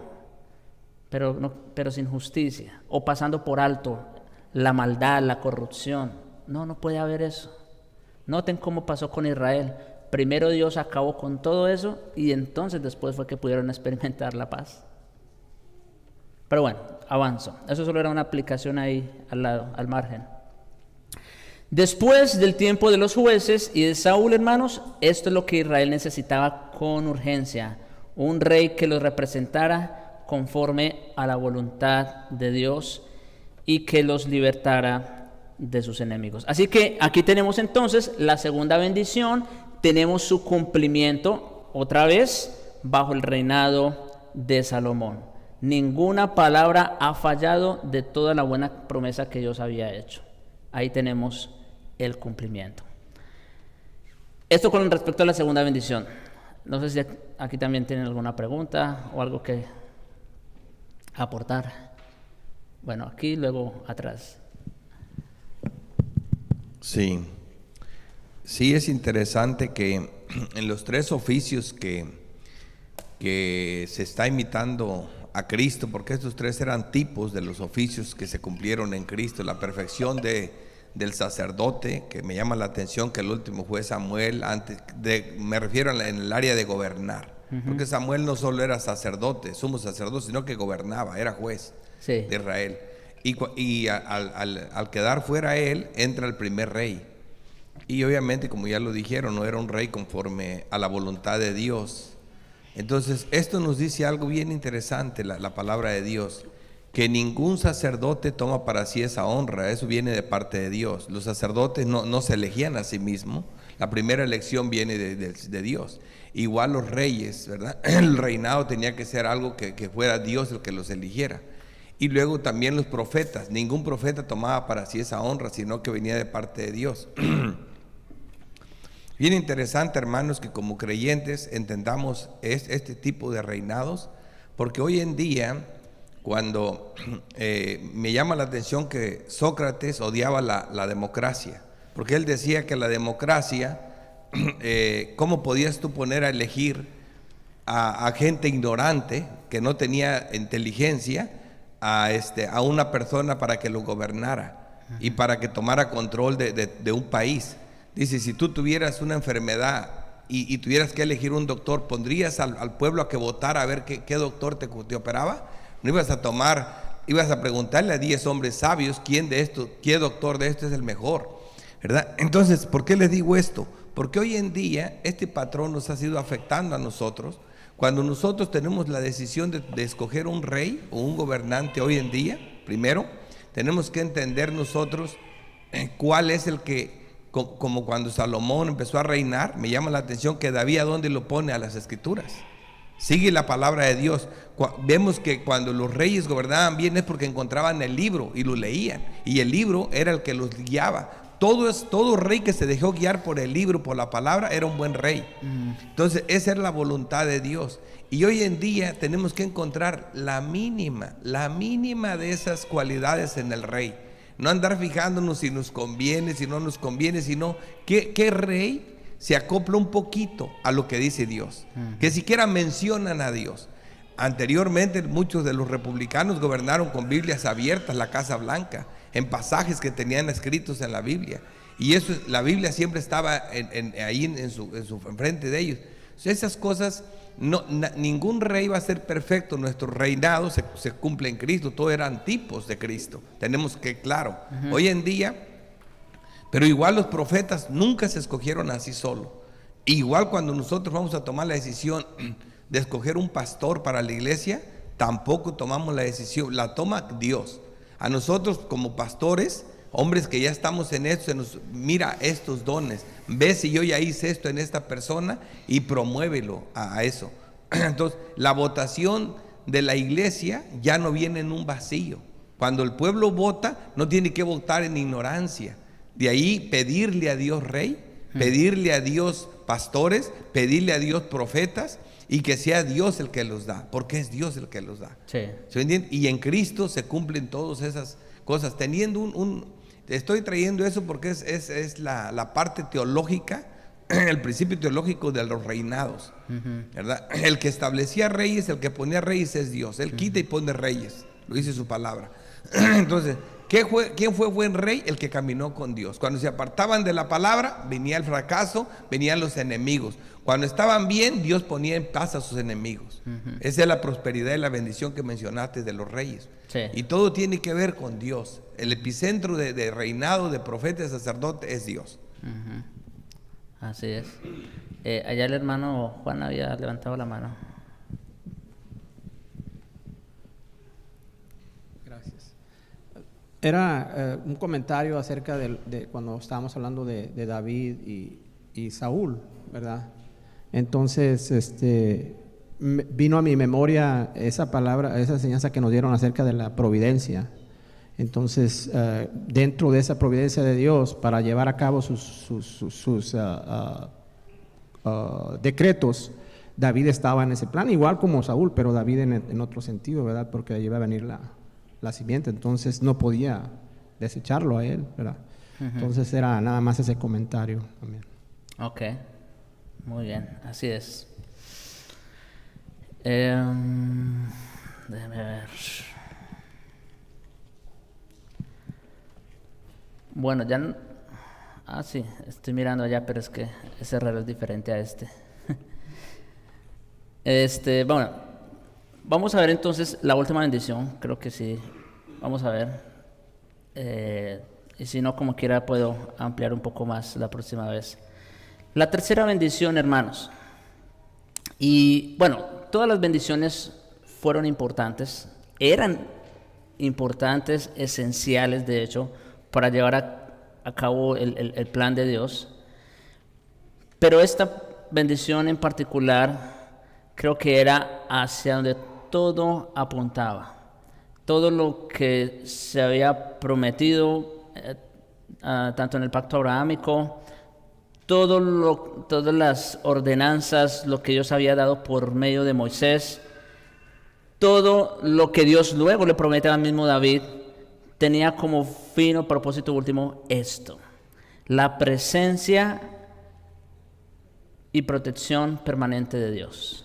pero sin justicia, o pasando por alto la maldad, la corrupción. No puede haber eso. Noten cómo pasó con Israel. Primero Dios acabó con todo eso y entonces después fue que pudieron experimentar la paz. Pero bueno, avanzo. Eso solo era una aplicación ahí al lado, al margen. Después del tiempo de los jueces y de Saúl, hermanos, esto es lo que Israel necesitaba con urgencia: un rey que los representara conforme a la voluntad de Dios y que los libertara de sus enemigos. Así que aquí tenemos entonces la segunda bendición, tenemos su cumplimiento otra vez bajo el reinado de Salomón. Ninguna palabra ha fallado de toda la buena promesa que Dios había hecho. Ahí tenemos el cumplimiento. Esto con respecto a la segunda bendición. No sé si aquí también tienen alguna pregunta o algo que aportar. Bueno, aquí, luego atrás. Sí, es interesante que en los tres oficios que se está imitando a Cristo, porque estos tres eran tipos de los oficios que se cumplieron en Cristo: la perfección del sacerdote, que me llama la atención que el último fue Samuel, me refiero en el área de gobernar, porque Samuel no solo era sacerdote, sumo sacerdote, sino que gobernaba, era juez de Israel. Y al quedar fuera él, entra el primer rey. Y obviamente, como ya lo dijeron, no era un rey conforme a la voluntad de Dios. Entonces, esto nos dice algo bien interesante, la palabra de Dios, que ningún sacerdote toma para sí esa honra. Eso viene de parte de Dios. Los sacerdotes no se elegían a sí mismos. La primera elección viene de Dios. Igual los reyes, ¿verdad? El reinado tenía que ser algo que fuera Dios el que los eligiera. Y luego también los profetas. Ningún profeta tomaba para sí esa honra, sino que venía de parte de Dios. Bien interesante, hermanos, que como creyentes entendamos este tipo de reinados, porque hoy en día, cuando me llama la atención que Sócrates odiaba la democracia, porque él decía que la democracia, ¿cómo podías tú poner a elegir a gente ignorante que no tenía inteligencia a una persona para que lo gobernara y para que tomara control de un país? Dice, si tú tuvieras una enfermedad y tuvieras que elegir un doctor, ¿pondrías al pueblo a que votara a ver qué doctor te operaba? No ibas a preguntarle a 10 hombres sabios qué doctor de esto es el mejor, ¿verdad? Entonces, ¿por qué les digo esto? Porque hoy en día este patrón nos ha sido afectando a nosotros. Cuando nosotros tenemos la decisión de escoger un rey o un gobernante hoy en día, primero tenemos que entender nosotros cuál es el que, como cuando Salomón empezó a reinar, me llama la atención que David, ¿a dónde lo pone? A las escrituras. Sigue la palabra de Dios. Vemos que cuando los reyes gobernaban bien es porque encontraban el libro y lo leían, y el libro era el que los guiaba. Todo rey que se dejó guiar por el libro, por la palabra, era un buen rey. Entonces esa era la voluntad de Dios. Y hoy en día tenemos que encontrar la mínima de esas cualidades en el rey. No andar fijándonos si nos conviene, si no nos conviene, sino qué rey se acopla un poquito a lo que dice Dios, que siquiera mencionan a Dios. Anteriormente muchos de los republicanos gobernaron con Biblias abiertas, la Casa Blanca, en pasajes que tenían escritos en la Biblia, y eso, la Biblia siempre estaba ahí en frente de ellos. Esas cosas, ningún rey va a ser perfecto. Nuestro reinado se cumple en Cristo, todos eran tipos de Cristo, tenemos que, claro, hoy en día. Pero igual los profetas nunca se escogieron así solo. Igual cuando nosotros vamos a tomar la decisión de escoger un pastor para la iglesia, tampoco tomamos la decisión, la toma Dios. A nosotros como pastores hombres que ya estamos en esto, se nos mira estos dones, ve si yo ya hice esto en esta persona y promuévelo a eso. Entonces, la votación de la iglesia ya no viene en un vacío. Cuando el pueblo vota, no tiene que votar en ignorancia. De ahí pedirle a Dios rey, pedirle a Dios pastores, pedirle a Dios profetas, y que sea Dios el que los da, porque es Dios el que los da. Sí. ¿Se entiende? Y en Cristo se cumplen todas esas cosas. Teniendo estoy trayendo eso porque es la parte teológica, el principio teológico de los reinados, ¿verdad? El que establecía reyes, el que ponía reyes es Dios. Él quita y pone reyes, lo dice su palabra. Entonces, ¿quién fue buen rey? El que caminó con Dios. Cuando se apartaban de la palabra, venía el fracaso, venían los enemigos. Cuando estaban bien, Dios ponía en paz a sus enemigos. Esa es la prosperidad y la bendición que mencionaste de los reyes. Sí. Y todo tiene que ver con Dios. El epicentro de reinado de profeta y sacerdote es Dios. Así es. Allá el hermano Juan había levantado la mano. Gracias. Era un comentario acerca de cuando estábamos hablando de David y Saúl, ¿verdad? Entonces, vino a mi memoria esa palabra, esa enseñanza que nos dieron acerca de la providencia. Entonces, dentro de esa providencia de Dios, para llevar a cabo sus decretos, David estaba en ese plan, igual como Saúl, pero David en otro sentido, ¿verdad? Porque ahí iba a venir la simiente, entonces no podía desecharlo a él, ¿verdad? Entonces era nada más ese comentario también. Ok, muy bien, así es. Déjame ver. Bueno, ya... sí, estoy mirando allá, pero es que ese reloj es diferente a este. Bueno, vamos a ver entonces la última bendición, creo que sí. Vamos a ver. Y si no, como quiera, puedo ampliar un poco más la próxima vez. La tercera bendición, hermanos. Y bueno, todas las bendiciones fueron importantes, eran importantes, esenciales, de hecho, para llevar a cabo el plan de Dios. Pero esta bendición en particular, creo que era hacia donde todo apuntaba. Todo lo que se había prometido, tanto en el pacto abrahámico, todas las ordenanzas, lo que Dios había dado por medio de Moisés, todo lo que Dios luego le promete al mismo David, tenía como fin o propósito último esto: la presencia y protección permanente de Dios.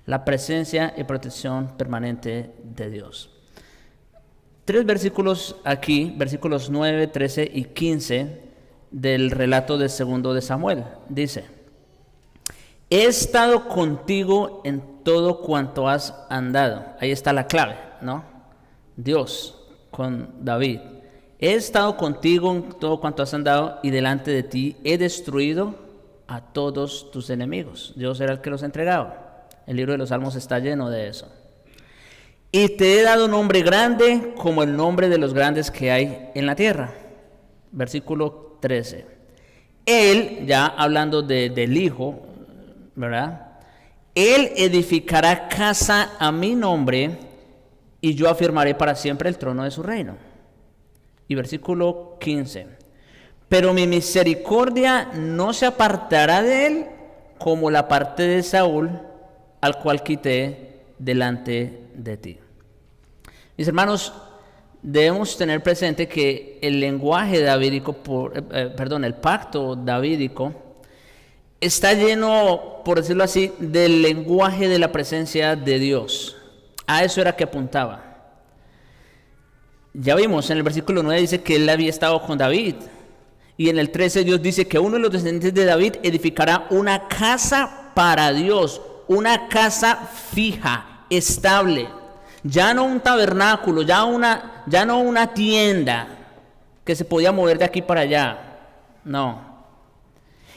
La presencia y protección permanente de Dios. 3 versículos aquí, versículos 9, 13 y 15 del relato de 2 de Samuel. Dice: he estado contigo en todo cuanto has andado. Ahí está la clave, ¿no? Dios con David. He estado contigo en todo cuanto has andado, y delante de ti he destruido a todos tus enemigos. Dios era el que los entregaba. El libro de los Salmos está lleno de eso. Y te he dado nombre grande como el nombre de los grandes que hay en la tierra. Versículo 13. Él, ya hablando del Hijo, ¿verdad? Él edificará casa a mi nombre, y yo afirmaré para siempre el trono de su reino. Y versículo 15. Pero mi misericordia no se apartará de él, como la parte de Saúl, al cual quité delante de ti. Mis hermanos, debemos tener presente que el lenguaje davídico, el pacto davídico, está lleno, por decirlo así, del lenguaje de la presencia de Dios. A eso era que apuntaba. Ya vimos, en el versículo 9 dice que él había estado con David. Y en el 13 Dios dice que uno de los descendientes de David edificará una casa para Dios, una casa fija, estable. Ya no un tabernáculo, ya no una tienda que se podía mover de aquí para allá. No.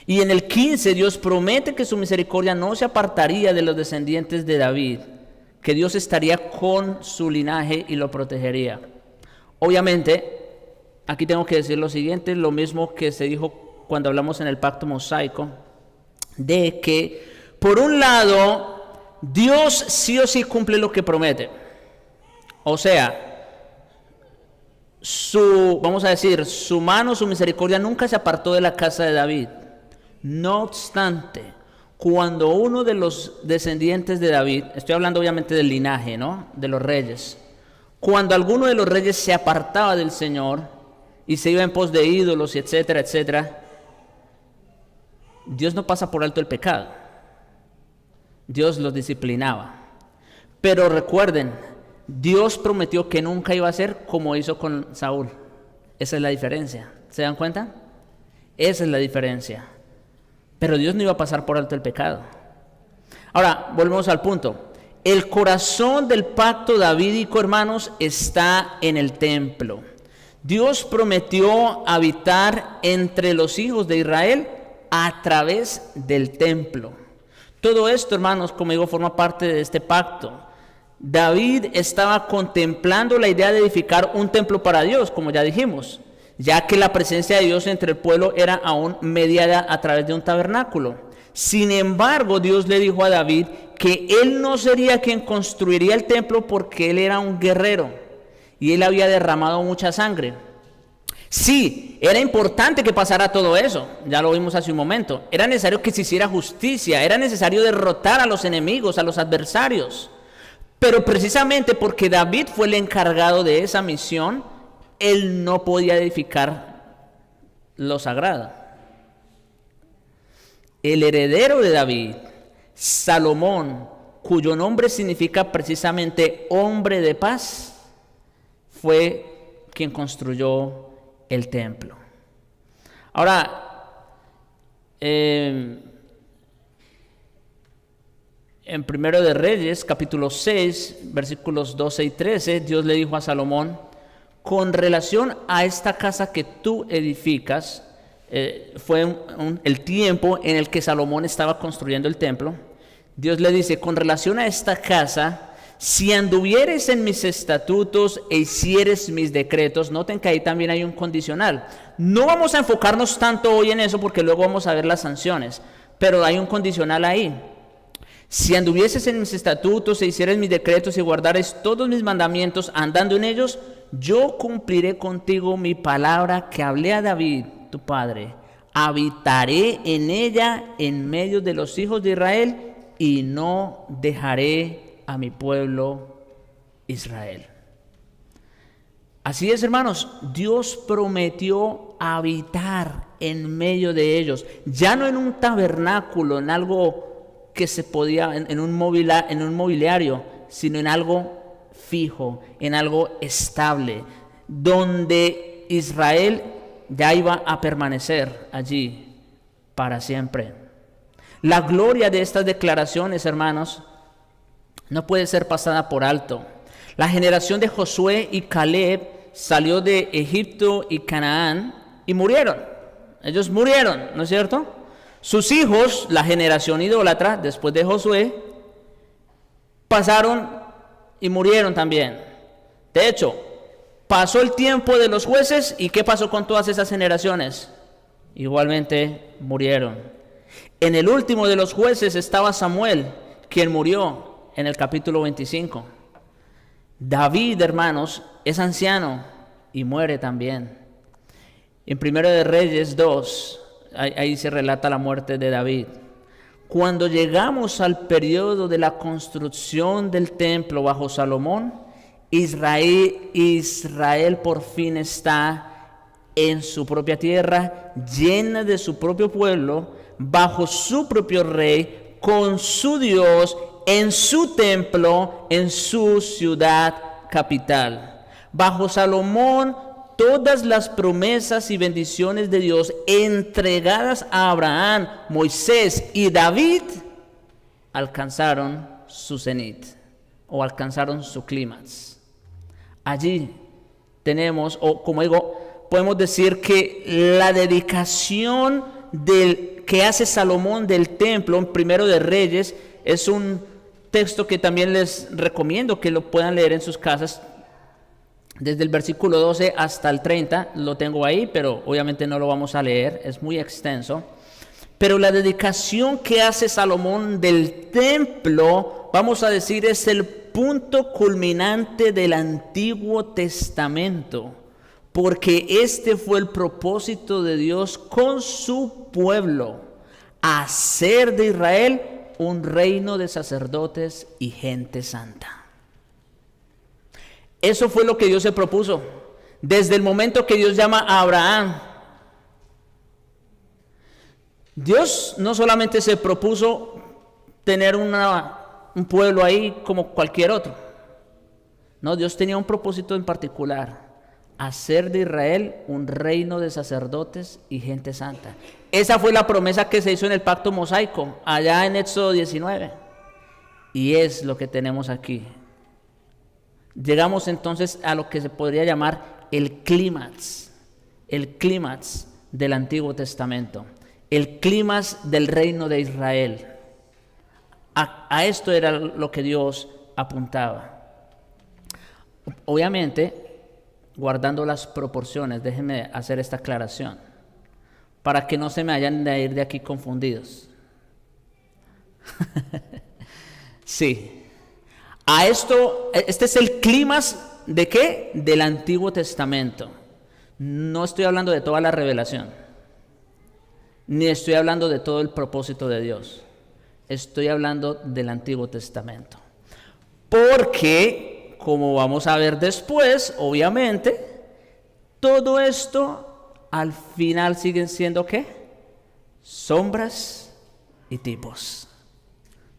Y en el 15 Dios promete que su misericordia no se apartaría de los descendientes de David, que Dios estaría con su linaje y lo protegería. Obviamente, aquí tengo que decir lo siguiente, lo mismo que se dijo cuando hablamos en el pacto mosaico, de que por un lado Dios sí o sí cumple lo que promete. O sea, vamos a decir, su mano, su misericordia nunca se apartó de la casa de David. No obstante, cuando uno de los descendientes de David, estoy hablando obviamente del linaje, ¿no?, de los reyes, cuando alguno de los reyes se apartaba del Señor y se iba en pos de ídolos, y etcétera, etcétera, Dios no pasa por alto el pecado. Dios los disciplinaba. Pero recuerden, Dios prometió que nunca iba a ser como hizo con Saúl. Esa es la diferencia. ¿Se dan cuenta? Esa es la diferencia. Pero Dios no iba a pasar por alto el pecado. Ahora, volvemos al punto. El corazón del pacto davídico, hermanos, está en el templo. Dios prometió habitar entre los hijos de Israel a través del templo. Todo esto, hermanos, como digo, forma parte de este pacto. David estaba contemplando la idea de edificar un templo para Dios, como ya dijimos, ya que la presencia de Dios entre el pueblo era aún mediada a través de un tabernáculo. Sin embargo, Dios le dijo a David que él no sería quien construiría el templo porque él era un guerrero y él había derramado mucha sangre. Sí, era importante que pasara todo eso, ya lo vimos hace un momento. Era necesario que se hiciera justicia, era necesario derrotar a los enemigos, a los adversarios. Pero precisamente porque David fue el encargado de esa misión, él no podía edificar lo sagrado. El heredero de David, Salomón, cuyo nombre significa precisamente hombre de paz, fue quien construyó el templo. Ahora, en 1 de Reyes, capítulo 6, versículos 12 y 13, Dios le dijo a Salomón, con relación a esta casa que tú edificas, fue el tiempo en el que Salomón estaba construyendo el templo. Dios le dice, con relación a esta casa, si anduvieres en mis estatutos e hicieres mis decretos, noten que ahí también hay un condicional. No vamos a enfocarnos tanto hoy en eso porque luego vamos a ver las sanciones, pero hay un condicional ahí. Si anduvieses en mis estatutos e hicieres mis decretos y guardares todos mis mandamientos andando en ellos, yo cumpliré contigo mi palabra que hablé a David, tu padre. Habitaré en ella en medio de los hijos de Israel y no dejaré a mi pueblo Israel. Así es, hermanos, Dios prometió habitar en medio de ellos, ya no en un tabernáculo, en algo que se podía, en un mobiliario, sino en algo fijo, en algo estable, donde Israel ya iba a permanecer allí para siempre. La gloria de estas declaraciones, hermanos, no puede ser pasada por alto. La generación de Josué y Caleb salió de Egipto y Canaán y murieron. Ellos murieron, ¿no es cierto? Sus hijos, la generación idólatra, después de Josué, pasaron y murieron también. De hecho, pasó el tiempo de los jueces y ¿qué pasó con todas esas generaciones? Igualmente murieron. En el último de los jueces estaba Samuel, quien murió en el capítulo 25. David, hermanos, es anciano y muere también. En 1 de Reyes 2, ahí se relata la muerte de David. Cuando llegamos al periodo de la construcción del templo bajo Salomón, Israel por fin está en su propia tierra, llena de su propio pueblo, bajo su propio rey, con su Dios, en su templo, en su ciudad capital. Bajo Salomón, todas las promesas y bendiciones de Dios entregadas a Abraham, Moisés y David alcanzaron su cenit o alcanzaron su clímax. Allí tenemos, o como digo, podemos decir que la dedicación que hace Salomón del templo en 1 de Reyes es un texto que también les recomiendo que lo puedan leer en sus casas. desde el versículo 12 hasta el 30, lo tengo ahí, pero obviamente no lo vamos a leer, es muy extenso. Pero la dedicación que hace Salomón del templo, vamos a decir, es el punto culminante del Antiguo Testamento, porque este fue el propósito de Dios con su pueblo, hacer de Israel un reino de sacerdotes y gente santa. Eso fue lo que Dios se propuso. Desde el momento que Dios llama a Abraham, Dios no solamente se propuso tener un pueblo ahí como cualquier otro. No, Dios tenía un propósito en particular: hacer de Israel un reino de sacerdotes y gente santa. Esa fue la promesa que se hizo en el pacto mosaico, allá en Éxodo 19. Y es lo que tenemos aquí. Llegamos entonces a lo que se podría llamar el clímax del Antiguo Testamento, el clímax del reino de Israel. A esto era lo que Dios apuntaba. Obviamente, guardando las proporciones, déjenme hacer esta aclaración, para que no se me vayan a ir de aquí confundidos. Sí. Este es el clímax ¿de qué? Del Antiguo Testamento. No estoy hablando de toda la revelación, ni estoy hablando de todo el propósito de Dios. Estoy hablando del Antiguo Testamento. Porque, como vamos a ver después, obviamente, todo esto al final siguen siendo ¿qué? Sombras y tipos.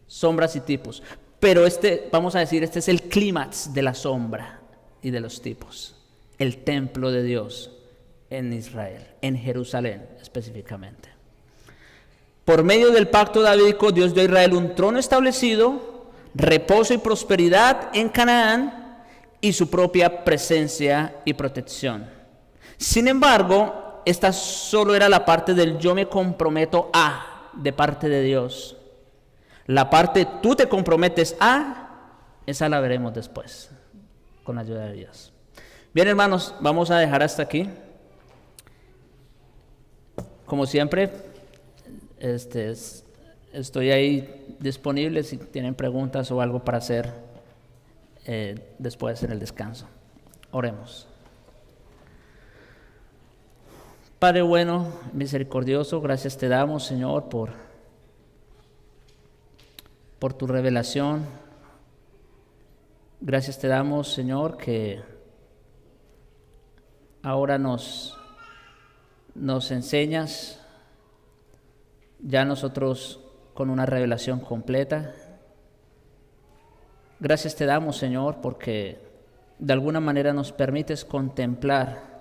Sombras y tipos. Pero vamos a decir, este es el clímax de la sombra y de los tipos. El templo de Dios en Israel, en Jerusalén específicamente. Por medio del pacto davídico, Dios dio a Israel un trono establecido, reposo y prosperidad en Canaán y su propia presencia y protección. Sin embargo, esta solo era la parte del yo me comprometo a, de parte de Dios. La parte tú te comprometes a, esa la veremos después, con la ayuda de Dios. Bien, hermanos, vamos a dejar hasta aquí. Como siempre, estoy ahí disponible si tienen preguntas o algo para hacer después en el descanso. Oremos. Padre bueno, misericordioso, gracias te damos, Señor, por tu revelación. Gracias te damos, Señor, que ahora nos enseñas ya nosotros con una revelación completa. Gracias te damos, Señor, porque de alguna manera nos permites contemplar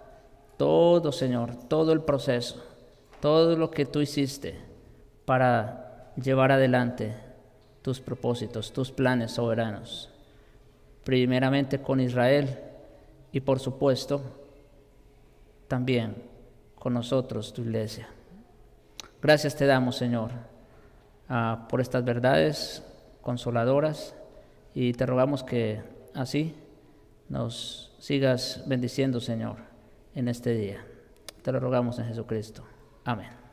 todo, Señor, todo el proceso, todo lo que tú hiciste para llevar adelante tus propósitos, tus planes soberanos, primeramente con Israel y por supuesto también con nosotros, tu iglesia. Gracias te damos, Señor, por estas verdades consoladoras y te rogamos que así nos sigas bendiciendo, Señor, en este día. Te lo rogamos en Jesucristo. Amén.